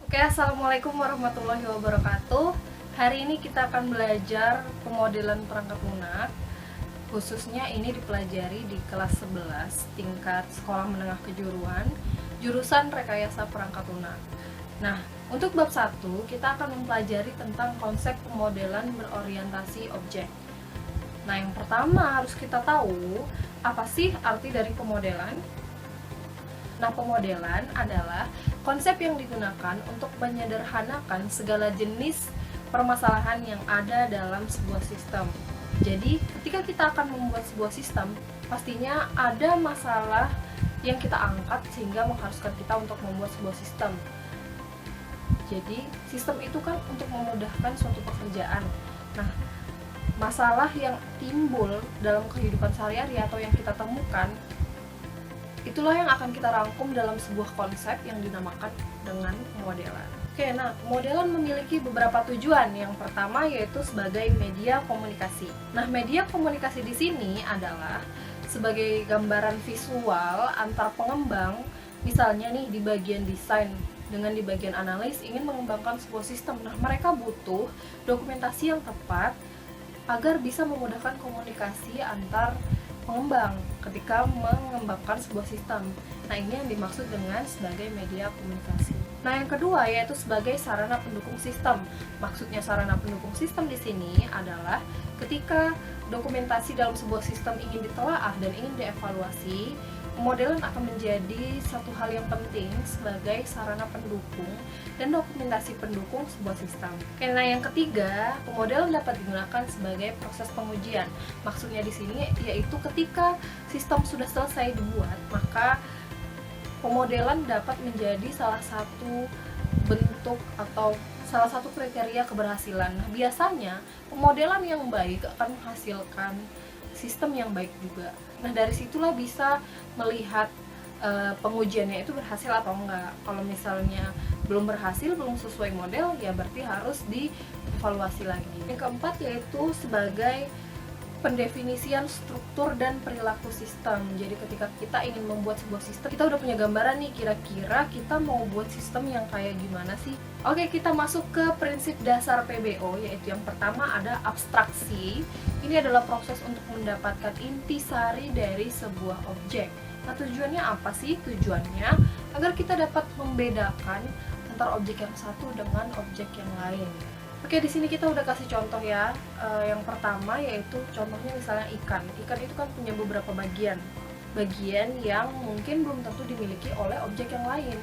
Oke, assalamualaikum warahmatullahi wabarakatuh. Hari ini kita akan belajar pemodelan perangkat lunak. Khususnya ini dipelajari di kelas 11 tingkat sekolah menengah kejuruan, jurusan rekayasa perangkat lunak. Nah, untuk bab 1 kita akan mempelajari tentang konsep pemodelan berorientasi objek. Nah, yang pertama harus kita tahu apa sih arti dari pemodelan. Nah, pemodelan adalah konsep yang digunakan untuk menyederhanakan segala jenis permasalahan yang ada dalam sebuah sistem. Jadi, ketika kita akan membuat sebuah sistem, pastinya ada masalah yang kita angkat sehingga mengharuskan kita untuk membuat sebuah sistem. Jadi, sistem itu kan untuk memudahkan suatu pekerjaan. Nah, masalah yang timbul dalam kehidupan sehari-hari atau yang kita temukan, itulah yang akan kita rangkum dalam sebuah konsep yang dinamakan dengan pemodelan. Oke, nah pemodelan memiliki beberapa tujuan. Yang pertama yaitu sebagai media komunikasi. Nah, media komunikasi di sini adalah sebagai gambaran visual antar pengembang. Misalnya nih di bagian desain dengan di bagian analis ingin mengembangkan sebuah sistem. Nah, mereka butuh dokumentasi yang tepat agar bisa memudahkan komunikasi antar pengembang ketika mengembangkan sebuah sistem. Nah, ini yang dimaksud dengan sebagai media komunikasi. Nah, yang kedua yaitu sebagai sarana pendukung sistem. Maksudnya sarana pendukung sistem di sini adalah ketika dokumentasi dalam sebuah sistem ingin ditelaah dan ingin dievaluasi, pemodelan akan menjadi satu hal yang penting sebagai sarana pendukung dan dokumentasi pendukung sebuah sistem. Nah, yang ketiga, pemodelan dapat digunakan sebagai proses pengujian. Maksudnya di sini yaitu ketika sistem sudah selesai dibuat, maka pemodelan dapat menjadi salah satu bentuk atau salah satu kriteria keberhasilan. Nah, biasanya pemodelan yang baik akan menghasilkan sistem yang baik juga. Nah, dari situlah bisa melihat pengujiannya itu berhasil atau enggak. Kalau misalnya belum berhasil, belum sesuai model, ya berarti harus dievaluasi lagi. Yang keempat yaitu sebagai pendefinisian struktur dan perilaku sistem. Jadi ketika kita ingin membuat sebuah sistem, kita udah punya gambaran nih kira-kira kita mau buat sistem yang kayak gimana sih. Oke, kita masuk ke prinsip dasar PBO, yaitu yang pertama ada abstraksi. Ini adalah proses untuk mendapatkan intisari dari sebuah objek. Nah, tujuannya apa sih? Tujuannya agar kita dapat membedakan antara objek yang satu dengan objek yang lain. Oke, di sini kita udah kasih contoh ya. Yang pertama yaitu contohnya misalnya ikan. Ikan itu kan punya beberapa bagian. Bagian yang mungkin belum tentu dimiliki oleh objek yang lain.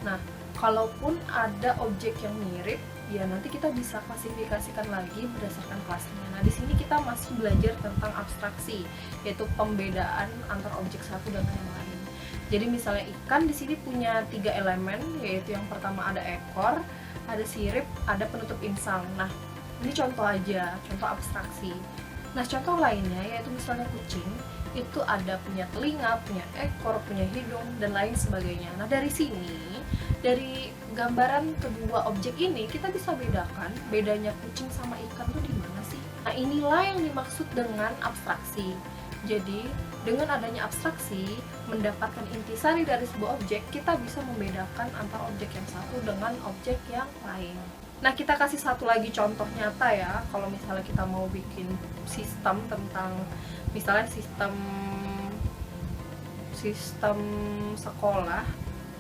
Nah, kalaupun ada objek yang mirip, ya nanti kita bisa klasifikasikan lagi berdasarkan kelasnya. Nah, di sini kita masih belajar tentang abstraksi, yaitu pembedaan antara objek satu dengan yang lain. Jadi misalnya ikan di sini punya 3 elemen, yaitu yang pertama ada ekor, ada sirip, ada penutup insang. Nah, ini contoh aja, contoh abstraksi. Nah, contoh lainnya yaitu misalnya kucing, itu ada punya telinga, punya ekor, punya hidung, dan lain sebagainya. Nah, dari sini, dari gambaran kedua objek ini, kita bisa bedakan bedanya kucing sama ikan itu di mana sih? Nah, inilah yang dimaksud dengan abstraksi. Jadi, dengan adanya abstraksi, mendapatkan intisari dari sebuah objek, kita bisa membedakan antara objek yang satu dengan objek yang lain. Nah, kita kasih satu lagi contoh nyata ya, kalau misalnya kita mau bikin sistem tentang, misalnya sistem sekolah,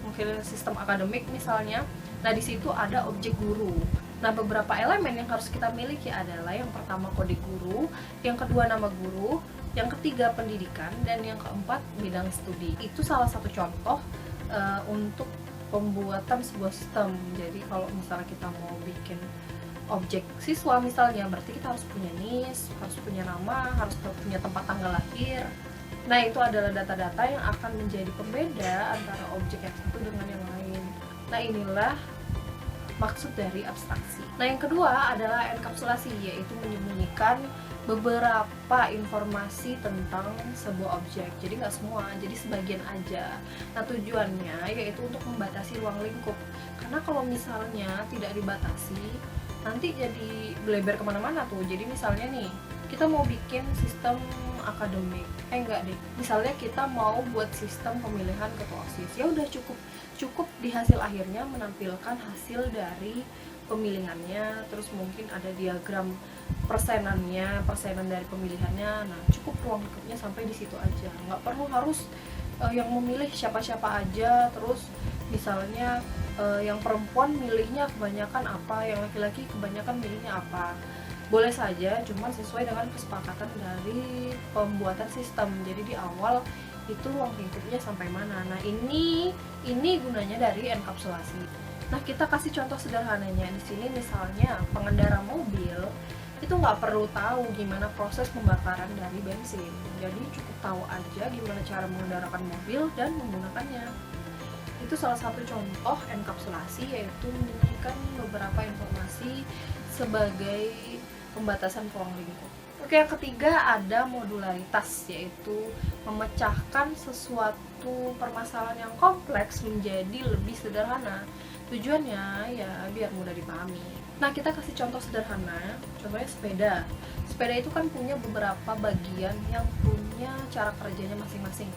mungkin sistem akademik misalnya. Nah, di situ ada objek guru. Nah, beberapa elemen yang harus kita miliki adalah yang pertama kode guru, yang kedua nama guru, yang ketiga pendidikan, dan yang keempat bidang studi. Itu salah satu contoh untuk pembuatan sebuah sistem. Jadi kalau misalnya kita mau bikin objek siswa misalnya, berarti kita harus punya NIS, harus punya nama, harus punya tempat tanggal lahir. Nah, itu adalah data-data yang akan menjadi pembeda antara objek yang satu dengan yang lain. Nah, inilah maksud dari abstraksi. Nah, yang kedua adalah enkapsulasi, yaitu menyembunyikan beberapa informasi tentang sebuah objek. Jadi nggak semua, jadi sebagian aja. Nah, tujuannya yaitu untuk membatasi ruang lingkup. Karena kalau misalnya tidak dibatasi, nanti jadi belebar kemana-mana tuh. Jadi misalnya nih, kita mau bikin sistem akademik, enggak deh, misalnya kita mau buat sistem pemilihan ketua OSIS, ya udah cukup cukup di hasil akhirnya menampilkan hasil dari pemilihannya, terus mungkin ada diagram persenan dari pemilihannya. Nah, cukup ruang lingkupnya sampai di situ aja, nggak perlu harus yang memilih siapa-siapa aja. Terus misalnya yang perempuan milihnya kebanyakan apa, yang laki-laki kebanyakan milihnya apa. Boleh saja, cuman sesuai dengan kesepakatan dari pembuatan sistem. Jadi di awal itu ruang lingkupnya sampai mana. Nah, ini gunanya dari enkapsulasi. Nah, kita kasih contoh sederhananya di sini. Misalnya pengendara mobil itu nggak perlu tahu gimana proses pembakaran dari bensin, jadi cukup tahu aja gimana cara mengendarakan mobil dan menggunakannya. Itu salah satu contoh enkapsulasi, yaitu memberikan beberapa informasi sebagai pembatasan ruang lingkup. Oke, yang ketiga ada modularitas, yaitu memecahkan sesuatu permasalahan yang kompleks menjadi lebih sederhana. Tujuannya ya biar mudah dipahami. Nah, kita kasih contoh sederhana, contohnya sepeda. Sepeda itu kan punya beberapa bagian yang punya cara kerjanya masing-masing.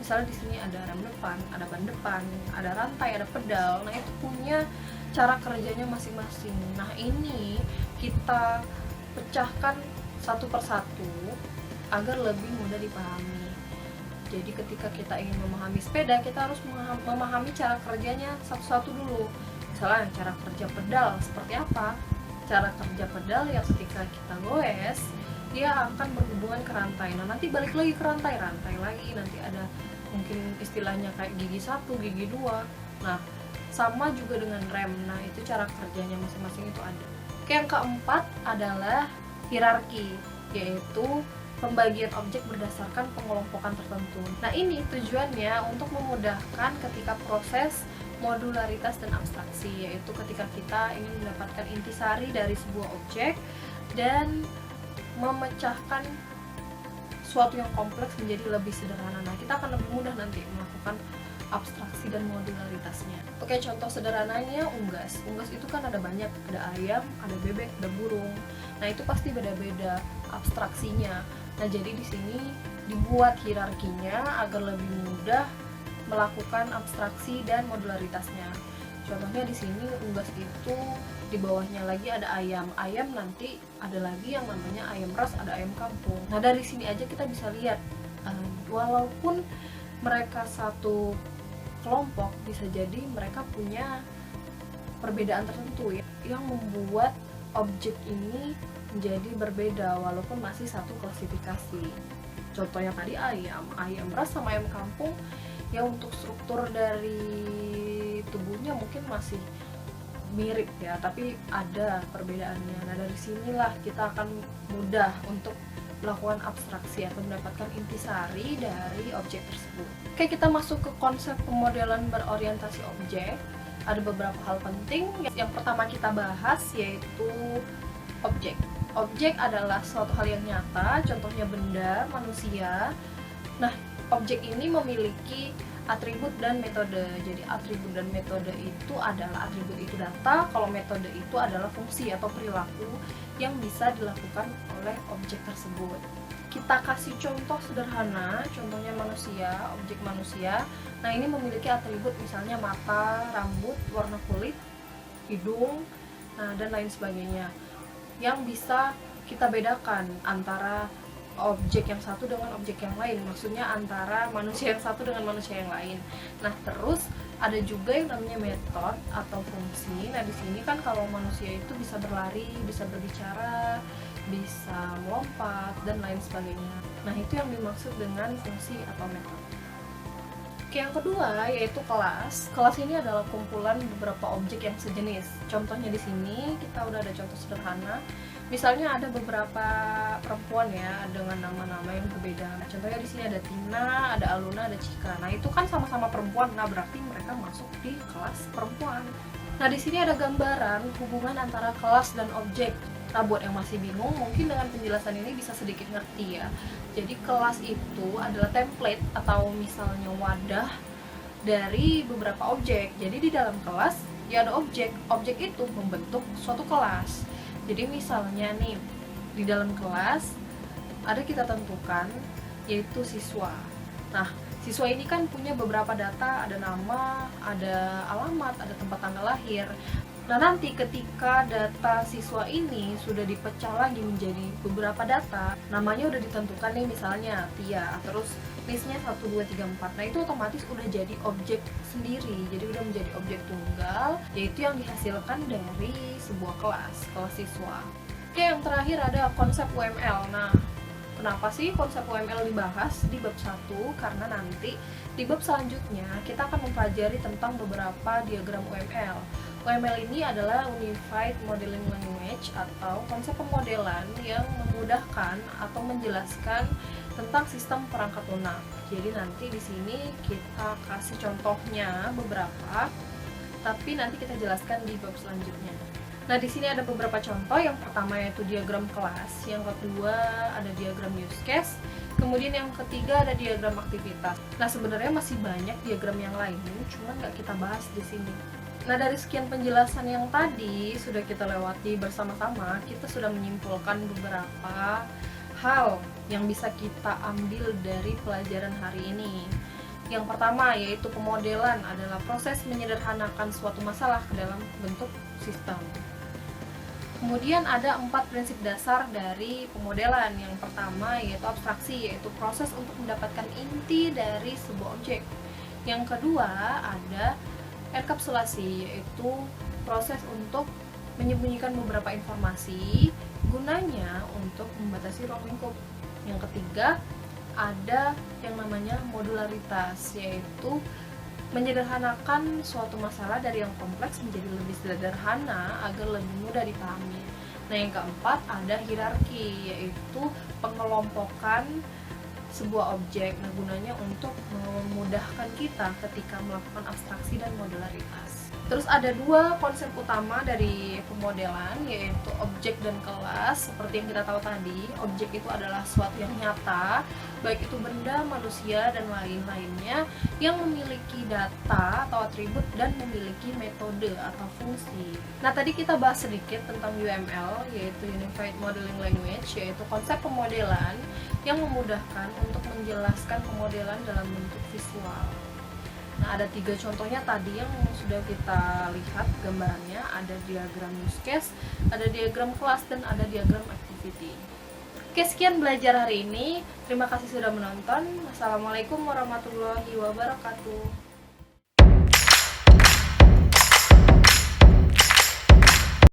Misalnya di sini ada rem depan, ada ban depan, ada rantai, ada pedal. Nah, itu punya cara kerjanya masing-masing. Nah, ini kita pecahkan satu persatu agar lebih mudah dipahami. Jadi ketika kita ingin memahami sepeda, kita harus memahami cara kerjanya satu-satu dulu. Misalnya cara kerja pedal seperti apa? Cara kerja pedal yang ketika kita goes, dia akan berhubungan ke rantai. Nah, nanti balik lagi ke rantai lagi, nanti ada mungkin istilahnya kayak gigi 1, gigi 2. Nah, sama juga dengan rem. Nah, itu cara kerjanya masing-masing itu ada. Oke, yang keempat adalah hierarki, yaitu pembagian objek berdasarkan pengelompokan tertentu. Nah, ini tujuannya untuk memudahkan ketika proses modularitas dan abstraksi, yaitu ketika kita ingin mendapatkan intisari dari sebuah objek dan memecahkan suatu yang kompleks menjadi lebih sederhana. Nah, kita akan lebih mudah nanti melakukan abstraksi dan modularitasnya. Oke, contoh sederhananya unggas. Unggas itu kan ada banyak, ada ayam, ada bebek, ada burung. Nah, itu pasti beda-beda abstraksinya. Nah, jadi di sini dibuat hierarkinya agar lebih mudah melakukan abstraksi dan modularitasnya. Contohnya di sini unggas itu di bawahnya lagi ada ayam. Ayam nanti ada lagi yang namanya ayam ras, ada ayam kampung. Nah, dari sini aja kita bisa lihat walaupun mereka satu kelompok, bisa jadi mereka punya perbedaan tertentu ya, yang membuat objek ini menjadi berbeda walaupun masih satu klasifikasi. Contohnya tadi ayam ras sama ayam kampung, ya untuk struktur dari tubuhnya mungkin masih mirip ya, tapi ada perbedaannya. Nah, dari sinilah kita akan mudah untuk melakukan abstraksi atau mendapatkan intisari dari objek tersebut. Oke, kita masuk ke konsep pemodelan berorientasi objek. Ada beberapa hal penting. Yang pertama kita bahas yaitu objek. Objek adalah suatu hal yang nyata, contohnya benda, manusia. Nah, objek ini memiliki atribut dan metode. Jadi atribut dan metode itu adalah, atribut itu data, kalau metode itu adalah fungsi atau perilaku yang bisa dilakukan oleh objek tersebut. Kita kasih contoh sederhana, contohnya manusia, objek manusia. Nah, ini memiliki atribut misalnya mata, rambut, warna kulit, hidung, nah dan lain sebagainya, yang bisa kita bedakan antara objek yang satu dengan objek yang lain, maksudnya antara manusia yang satu dengan manusia yang lain. Nah, terus ada juga yang namanya metode atau fungsi. Nah, di sini kan kalau manusia itu bisa berlari, bisa berbicara, bisa melompat dan lain sebagainya. Nah, itu yang dimaksud dengan fungsi atau metode. Oke, yang kedua yaitu kelas. Kelas ini adalah kumpulan beberapa objek yang sejenis. Contohnya di sini kita udah ada contoh sederhana. Misalnya ada beberapa perempuan ya dengan nama-nama yang berbeda. Contohnya di sini ada Tina, ada Aluna, ada Cika. Nah, itu kan sama-sama perempuan. Nah, berarti mereka masuk di kelas perempuan. Nah, di sini ada gambaran hubungan antara kelas dan objek. Nah, buat yang masih bingung, mungkin dengan penjelasan ini bisa sedikit ngerti ya. Jadi kelas itu adalah template atau misalnya wadah dari beberapa objek. Jadi di dalam kelas ya ada objek. Objek itu membentuk suatu kelas. Jadi misalnya nih, di dalam kelas ada kita tentukan yaitu siswa. Nah, Siswa ini kan punya beberapa data, ada nama, ada alamat, ada tempat tanggal lahir. Nah, nanti ketika data siswa ini sudah dipecah lagi menjadi beberapa data, namanya udah ditentukan nih, misalnya Tia, terus listnya 1, 2, 3, 4. Nah, itu otomatis udah jadi objek sendiri, jadi udah menjadi objek tunggal, yaitu yang dihasilkan dari sebuah kelas siswa. Oke, yang terakhir ada konsep UML. Nah, kenapa sih konsep UML dibahas di bab 1? Karena nanti di bab selanjutnya kita akan mempelajari tentang beberapa diagram UML. UML ini adalah Unified Modeling Language atau konsep pemodelan yang memudahkan atau menjelaskan tentang sistem perangkat lunak. Jadi nanti di sini kita kasih contohnya beberapa, tapi nanti kita jelaskan di bab selanjutnya. Nah, di sini ada beberapa contoh. Yang pertama yaitu diagram kelas, yang kedua ada diagram use case, kemudian yang ketiga ada diagram aktivitas. Nah, sebenarnya masih banyak diagram yang lain, cuman nggak kita bahas di sini. Nah, dari sekian penjelasan yang tadi sudah kita lewati bersama-sama, kita sudah menyimpulkan beberapa hal yang bisa kita ambil dari pelajaran hari ini. Yang pertama yaitu pemodelan adalah proses menyederhanakan suatu masalah ke dalam bentuk sistem. Kemudian ada 4 prinsip dasar dari pemodelan. Yang pertama yaitu abstraksi, yaitu proses untuk mendapatkan inti dari sebuah objek. Yang kedua ada enkapsulasi, yaitu proses untuk menyembunyikan beberapa informasi gunanya untuk membatasi ruang lingkup. Yang ketiga ada yang namanya modularitas, yaitu menyederhanakan suatu masalah dari yang kompleks menjadi lebih sederhana agar lebih mudah dipahami. Nah, yang keempat ada hierarki, yaitu pengelompokan sebuah objek. Nah, gunanya untuk memudahkan kita ketika melakukan abstraksi dan modularitas. Terus ada 2 konsep utama dari pemodelan, yaitu objek dan kelas. Seperti yang kita tahu tadi, objek itu adalah suatu yang nyata, baik itu benda, manusia, dan lain-lainnya yang memiliki data atau atribut dan memiliki metode atau fungsi. Nah, tadi kita bahas sedikit tentang UML, yaitu Unified Modeling Language, yaitu konsep pemodelan yang memudahkan untuk menjelaskan pemodelan dalam bentuk visual. Nah, ada 3 contohnya tadi yang sudah kita lihat gambarannya, ada diagram use case, ada diagram kelas, dan ada diagram activity. Oke, sekian belajar hari ini. Terima kasih sudah menonton. Wassalamualaikum warahmatullahi wabarakatuh.